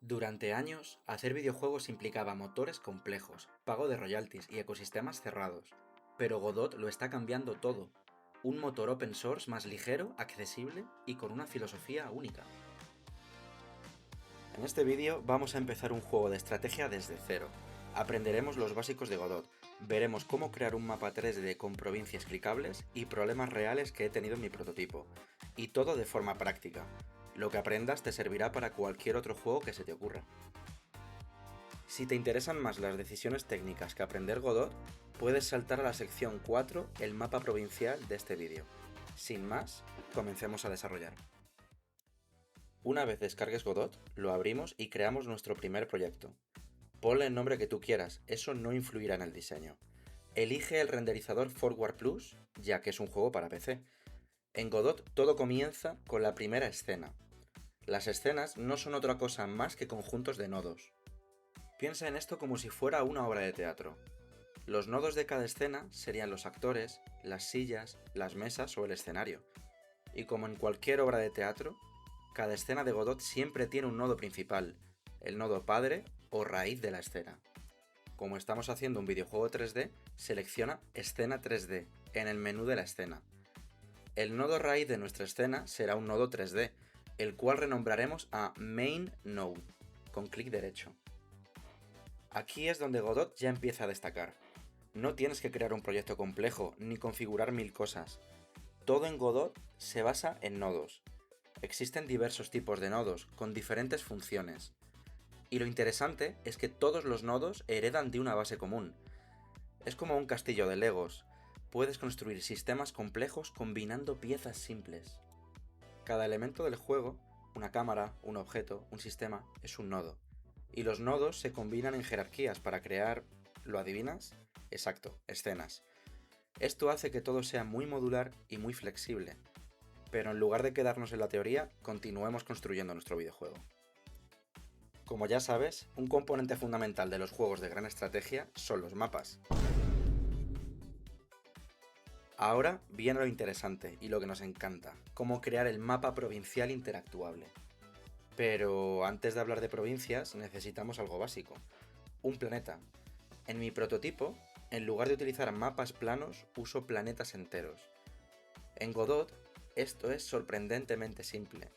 Durante años, hacer videojuegos implicaba motores complejos, pago de royalties y ecosistemas cerrados. Pero Godot lo está cambiando todo. Un motor open source más ligero, accesible y con una filosofía única. En este vídeo vamos a empezar un juego de estrategia desde cero. Aprenderemos los básicos de Godot, veremos cómo crear un mapa 3D con provincias clicables y problemas reales que he tenido en mi prototipo. Y todo de forma práctica. Lo que aprendas te servirá para cualquier otro juego que se te ocurra. Si te interesan más las decisiones técnicas que aprender Godot, puedes saltar a la sección 4, el mapa provincial de este vídeo. Sin más, comencemos a desarrollar. Una vez descargues Godot, lo abrimos y creamos nuestro primer proyecto. Ponle el nombre que tú quieras, eso no influirá en el diseño. Elige el renderizador Forward Plus, ya que es un juego para PC. En Godot todo comienza con la primera escena. Las escenas no son otra cosa más que conjuntos de nodos. Piensa en esto como si fuera una obra de teatro. Los nodos de cada escena serían los actores, las sillas, las mesas o el escenario. Y como en cualquier obra de teatro, cada escena de Godot siempre tiene un nodo principal, el nodo padre o raíz de la escena. Como estamos haciendo un videojuego 3D, selecciona Escena 3D en el menú de la escena. El nodo raíz de nuestra escena será un nodo 3D, el cual renombraremos a Main Node, con clic derecho. Aquí es donde Godot ya empieza a destacar. No tienes que crear un proyecto complejo ni configurar mil cosas. Todo en Godot se basa en nodos. Existen diversos tipos de nodos con diferentes funciones. Y lo interesante es que todos los nodos heredan de una base común. Es como un castillo de Legos. Puedes construir sistemas complejos combinando piezas simples. Cada elemento del juego, una cámara, un objeto, un sistema, es un nodo. Y los nodos se combinan en jerarquías para crear, ¿lo adivinas? Exacto, escenas. Esto hace que todo sea muy modular y muy flexible. Pero en lugar de quedarnos en la teoría, continuemos construyendo nuestro videojuego. Como ya sabes, un componente fundamental de los juegos de gran estrategia son los mapas. Ahora viene lo interesante y lo que nos encanta, cómo crear el mapa provincial interactuable. Pero antes de hablar de provincias, necesitamos algo básico, un planeta. En mi prototipo, en lugar de utilizar mapas planos, uso planetas enteros. En Godot, esto es sorprendentemente simple.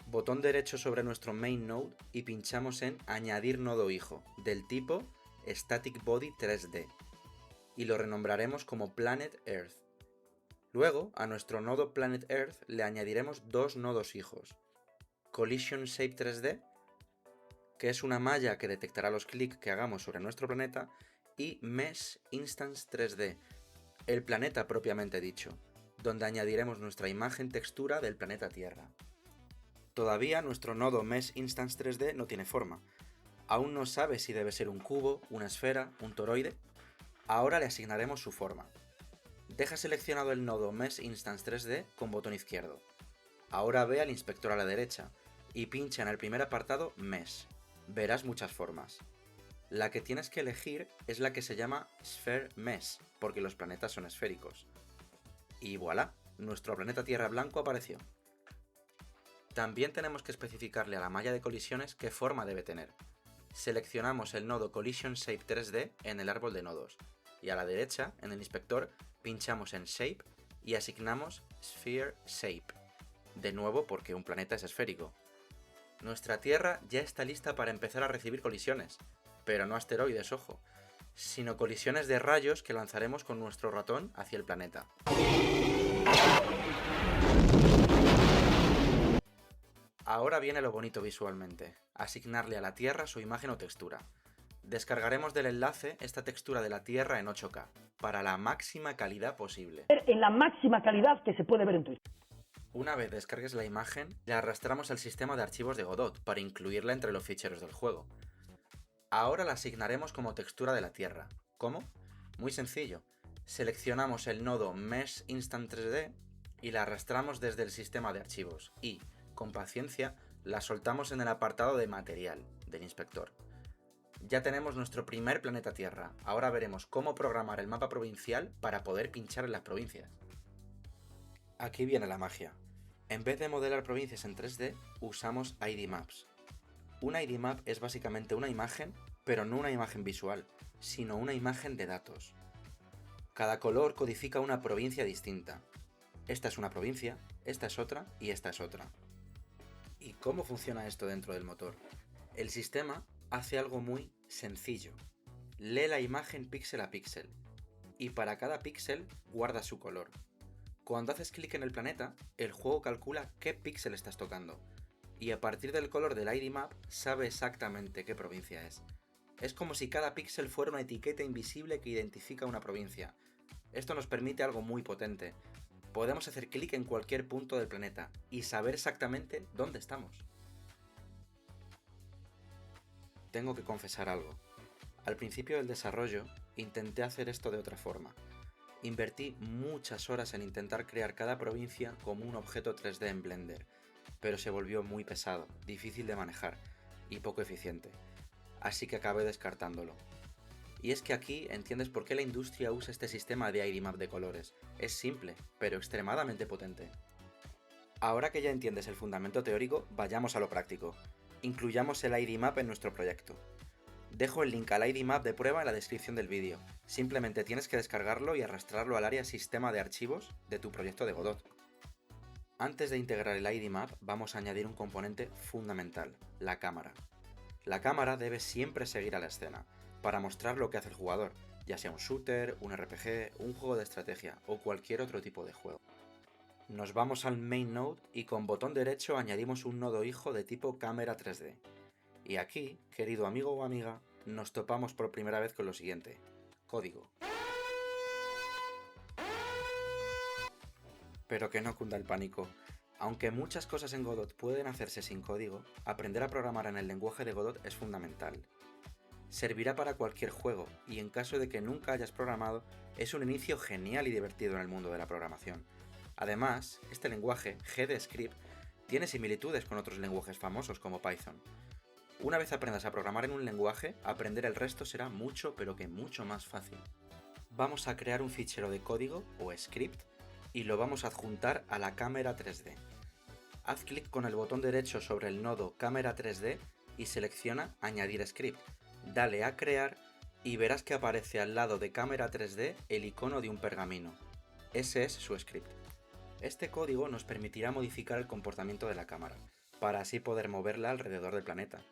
Botón derecho sobre nuestro main node y pinchamos en Añadir nodo hijo, del tipo Static Body 3D, y lo renombraremos como Planet Earth. Luego, a nuestro nodo Planet Earth le añadiremos dos nodos hijos, Collision Shape 3D, que es una malla que detectará los clics que hagamos sobre nuestro planeta, y Mesh Instance 3D, el planeta propiamente dicho, donde añadiremos nuestra imagen textura del planeta Tierra. Todavía nuestro nodo Mesh Instance 3D no tiene forma. Aún no sabe si debe ser un cubo, una esfera, un toroide. Ahora le asignaremos su forma. Deja seleccionado el nodo Mesh Instance 3D con botón izquierdo. Ahora ve al inspector a la derecha y pincha en el primer apartado Mesh. Verás muchas formas. La que tienes que elegir es la que se llama Sphere Mesh, porque los planetas son esféricos. Y voilà, nuestro planeta Tierra blanco apareció. También tenemos que especificarle a la malla de colisiones qué forma debe tener. Seleccionamos el nodo Collision Shape 3D en el árbol de nodos, y a la derecha, en el inspector, pinchamos en Shape y asignamos Sphere Shape. De nuevo porque un planeta es esférico. Nuestra Tierra ya está lista para empezar a recibir colisiones, pero no asteroides, ojo, sino colisiones de rayos que lanzaremos con nuestro ratón hacia el planeta. Ahora viene lo bonito visualmente, asignarle a la Tierra su imagen o textura. Descargaremos del enlace esta textura de la Tierra en 8K, para la máxima calidad posible. En la máxima calidad que se puede ver en Twitch. Una vez descargues la imagen, la arrastramos al sistema de archivos de Godot para incluirla entre los ficheros del juego. Ahora la asignaremos como textura de la Tierra. ¿Cómo? Muy sencillo. Seleccionamos el nodo Mesh Instance 3D y la arrastramos desde el sistema de archivos y, con paciencia, la soltamos en el apartado de material del inspector. Ya tenemos nuestro primer planeta Tierra. Ahora veremos cómo programar el mapa provincial para poder pinchar en las provincias. Aquí viene la magia. En vez de modelar provincias en 3D, usamos ID Maps. Una ID map es básicamente una imagen, pero no una imagen visual, sino una imagen de datos. Cada color codifica una provincia distinta. Esta es una provincia, esta es otra y esta es otra. ¿Y cómo funciona esto dentro del motor? El sistema hace algo muy sencillo. Lee la imagen píxel a píxel y para cada píxel guarda su color. Cuando haces clic en el planeta, el juego calcula qué píxel estás tocando y a partir del color del ID map sabe exactamente qué provincia es. Es como si cada píxel fuera una etiqueta invisible que identifica una provincia. Esto nos permite algo muy potente. Podemos hacer clic en cualquier punto del planeta y saber exactamente dónde estamos. Tengo que confesar algo. Al principio del desarrollo, intenté hacer esto de otra forma. Invertí muchas horas en intentar crear cada provincia como un objeto 3D en Blender, pero se volvió muy pesado, difícil de manejar y poco eficiente, así que acabé descartándolo. Y es que aquí entiendes por qué la industria usa este sistema de ID map de colores. Es simple, pero extremadamente potente. Ahora que ya entiendes el fundamento teórico, vayamos a lo práctico. Incluyamos el ID map en nuestro proyecto. Dejo el link al ID map de prueba en la descripción del vídeo. Simplemente tienes que descargarlo y arrastrarlo al área Sistema de archivos de tu proyecto de Godot. Antes de integrar el ID map, vamos a añadir un componente fundamental, la cámara. La cámara debe siempre seguir a la escena, para mostrar lo que hace el jugador, ya sea un shooter, un RPG, un juego de estrategia o cualquier otro tipo de juego. Nos vamos al main node y con botón derecho añadimos un nodo hijo de tipo cámara 3D. Y aquí, querido amigo o amiga, nos topamos por primera vez con lo siguiente: código. Pero que no cunda el pánico. Aunque muchas cosas en Godot pueden hacerse sin código, aprender a programar en el lenguaje de Godot es fundamental. Servirá para cualquier juego y en caso de que nunca hayas programado, es un inicio genial y divertido en el mundo de la programación. Además, este lenguaje, GDScript, tiene similitudes con otros lenguajes famosos como Python. Una vez aprendas a programar en un lenguaje, aprender el resto será mucho pero que mucho más fácil. Vamos a crear un fichero de código o script y lo vamos a adjuntar a la cámara 3D. Haz clic con el botón derecho sobre el nodo cámara 3D y selecciona Añadir script. Dale a crear y verás que aparece al lado de cámara 3D el icono de un pergamino. Ese es su script. Este código nos permitirá modificar el comportamiento de la cámara, para así poder moverla alrededor del planeta.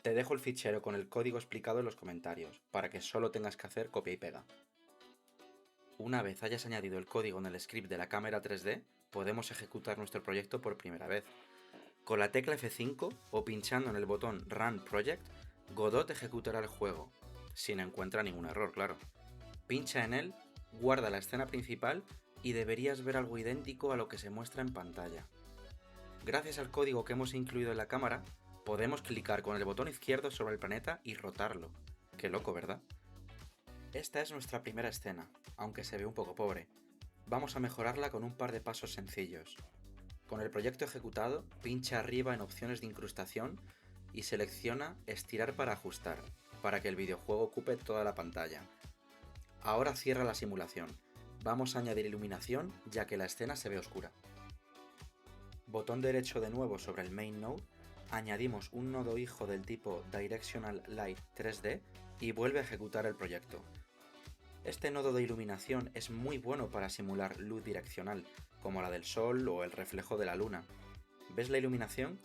Te dejo el fichero con el código explicado en los comentarios, para que solo tengas que hacer copia y pega. Una vez hayas añadido el código en el script de la cámara 3D, podemos ejecutar nuestro proyecto por primera vez. Con la tecla F5 o pinchando en el botón Run Project, Godot ejecutará el juego, si no encuentra ningún error, claro. Pincha en él, guarda la escena principal y deberías ver algo idéntico a lo que se muestra en pantalla. Gracias al código que hemos incluido en la cámara, podemos clicar con el botón izquierdo sobre el planeta y rotarlo. Qué loco, ¿verdad? Esta es nuestra primera escena, aunque se ve un poco pobre. Vamos a mejorarla con un par de pasos sencillos. Con el proyecto ejecutado, pincha arriba en opciones de incrustación y selecciona Estirar para ajustar, para que el videojuego ocupe toda la pantalla. Ahora cierra la simulación. Vamos a añadir iluminación ya que la escena se ve oscura. Botón derecho de nuevo sobre el main node, añadimos un nodo hijo del tipo Directional Light 3D y vuelve a ejecutar el proyecto. Este nodo de iluminación es muy bueno para simular luz direccional, como la del sol o el reflejo de la luna. ¿Ves la iluminación?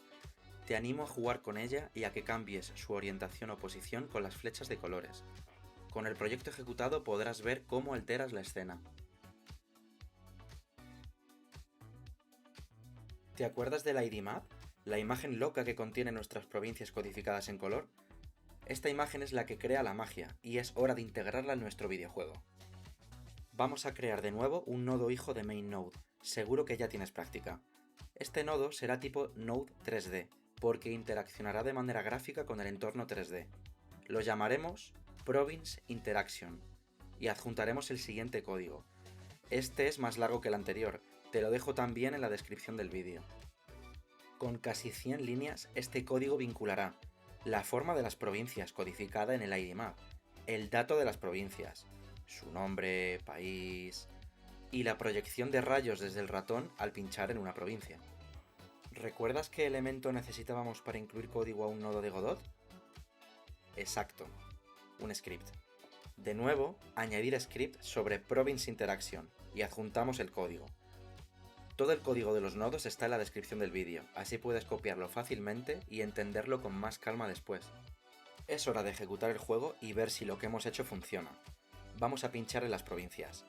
Te animo a jugar con ella y a que cambies su orientación o posición con las flechas de colores. Con el proyecto ejecutado podrás ver cómo alteras la escena. ¿Te acuerdas del ID map? La imagen loca que contiene nuestras provincias codificadas en color. Esta imagen es la que crea la magia y es hora de integrarla en nuestro videojuego. Vamos a crear de nuevo un nodo hijo de main node, seguro que ya tienes práctica. Este nodo será tipo Node 3D, porque interaccionará de manera gráfica con el entorno 3D. Lo llamaremos Province Interaction y adjuntaremos el siguiente código. Este es más largo que el anterior, te lo dejo también en la descripción del vídeo. Con casi 100 líneas, este código vinculará la forma de las provincias codificada en el ID map, el dato de las provincias, su nombre, país y la proyección de rayos desde el ratón al pinchar en una provincia. ¿Recuerdas qué elemento necesitábamos para incluir código a un nodo de Godot? Exacto, un script. De nuevo, añadir script sobre Province Interaction y adjuntamos el código. Todo el código de los nodos está en la descripción del vídeo, así puedes copiarlo fácilmente y entenderlo con más calma después. Es hora de ejecutar el juego y ver si lo que hemos hecho funciona. Vamos a pinchar en las provincias.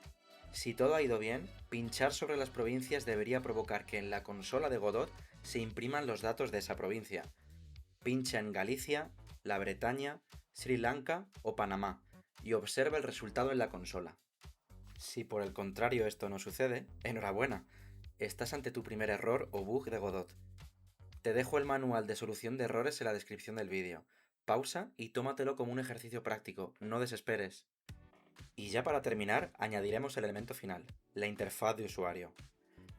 Si todo ha ido bien, pinchar sobre las provincias debería provocar que en la consola de Godot se impriman los datos de esa provincia. Pincha en Galicia, la Bretaña, Sri Lanka o Panamá y observa el resultado en la consola. Si por el contrario esto no sucede, enhorabuena, estás ante tu primer error o bug de Godot. Te dejo el manual de solución de errores en la descripción del vídeo. Pausa y tómatelo como un ejercicio práctico, no desesperes. Y ya para terminar, añadiremos el elemento final, la interfaz de usuario.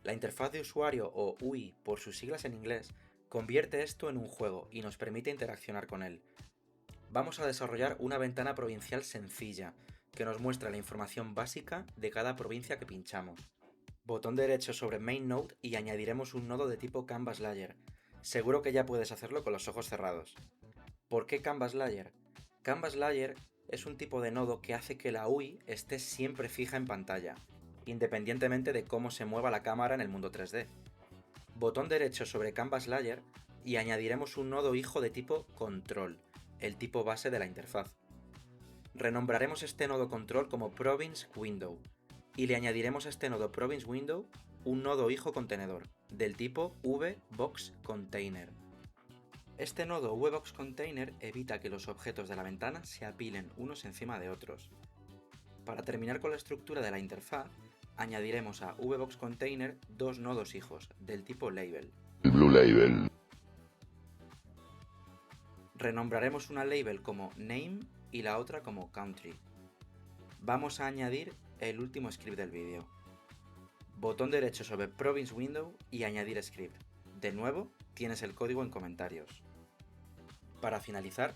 La interfaz de usuario, o UI por sus siglas en inglés, convierte esto en un juego y nos permite interaccionar con él. Vamos a desarrollar una ventana provincial sencilla, que nos muestra la información básica de cada provincia que pinchamos. Botón derecho sobre Main Node y añadiremos un nodo de tipo Canvas Layer. Seguro que ya puedes hacerlo con los ojos cerrados. ¿Por qué Canvas Layer? Canvas Layer es un tipo de nodo que hace que la UI esté siempre fija en pantalla, independientemente de cómo se mueva la cámara en el mundo 3D. Botón derecho sobre Canvas Layer y añadiremos un nodo hijo de tipo Control, el tipo base de la interfaz. Renombraremos este nodo Control como Province Window y le añadiremos a este nodo Province Window un nodo hijo contenedor, del tipo VBox Container. Este nodo VBox Container evita que los objetos de la ventana se apilen unos encima de otros. Para terminar con la estructura de la interfaz, añadiremos a VBox Container dos nodos hijos, del tipo Label. Blue Label. Renombraremos una label como Name y la otra como Country. Vamos a añadir el último script del vídeo. Botón derecho sobre Province Window y añadir script. De nuevo, tienes el código en comentarios. Para finalizar,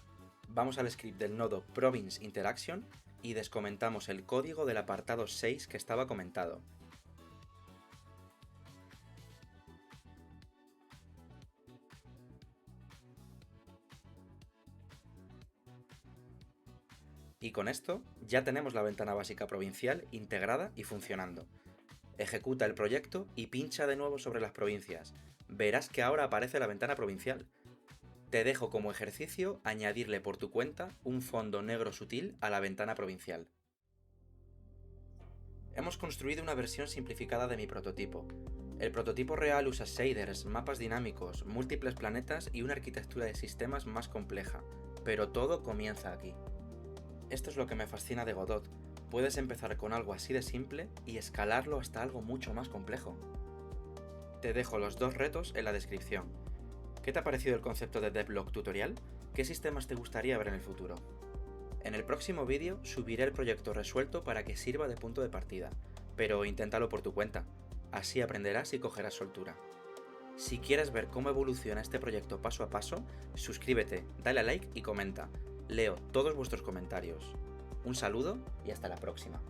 vamos al script del nodo Province Interaction y descomentamos el código del apartado 6 que estaba comentado. Y con esto ya tenemos la ventana básica provincial integrada y funcionando. Ejecuta el proyecto y pincha de nuevo sobre las provincias. Verás que ahora aparece la ventana provincial. Te dejo como ejercicio añadirle por tu cuenta un fondo negro sutil a la ventana provincial. Hemos construido una versión simplificada de mi prototipo. El prototipo real usa shaders, mapas dinámicos, múltiples planetas y una arquitectura de sistemas más compleja, pero todo comienza aquí. Esto es lo que me fascina de Godot. Puedes empezar con algo así de simple y escalarlo hasta algo mucho más complejo. Te dejo los dos retos en la descripción. ¿Qué te ha parecido el concepto de Devlog Tutorial? ¿Qué sistemas te gustaría ver en el futuro? En el próximo vídeo subiré el proyecto resuelto para que sirva de punto de partida, pero inténtalo por tu cuenta, así aprenderás y cogerás soltura. Si quieres ver cómo evoluciona este proyecto paso a paso, suscríbete, dale a like y comenta. Leo todos vuestros comentarios. Un saludo y hasta la próxima.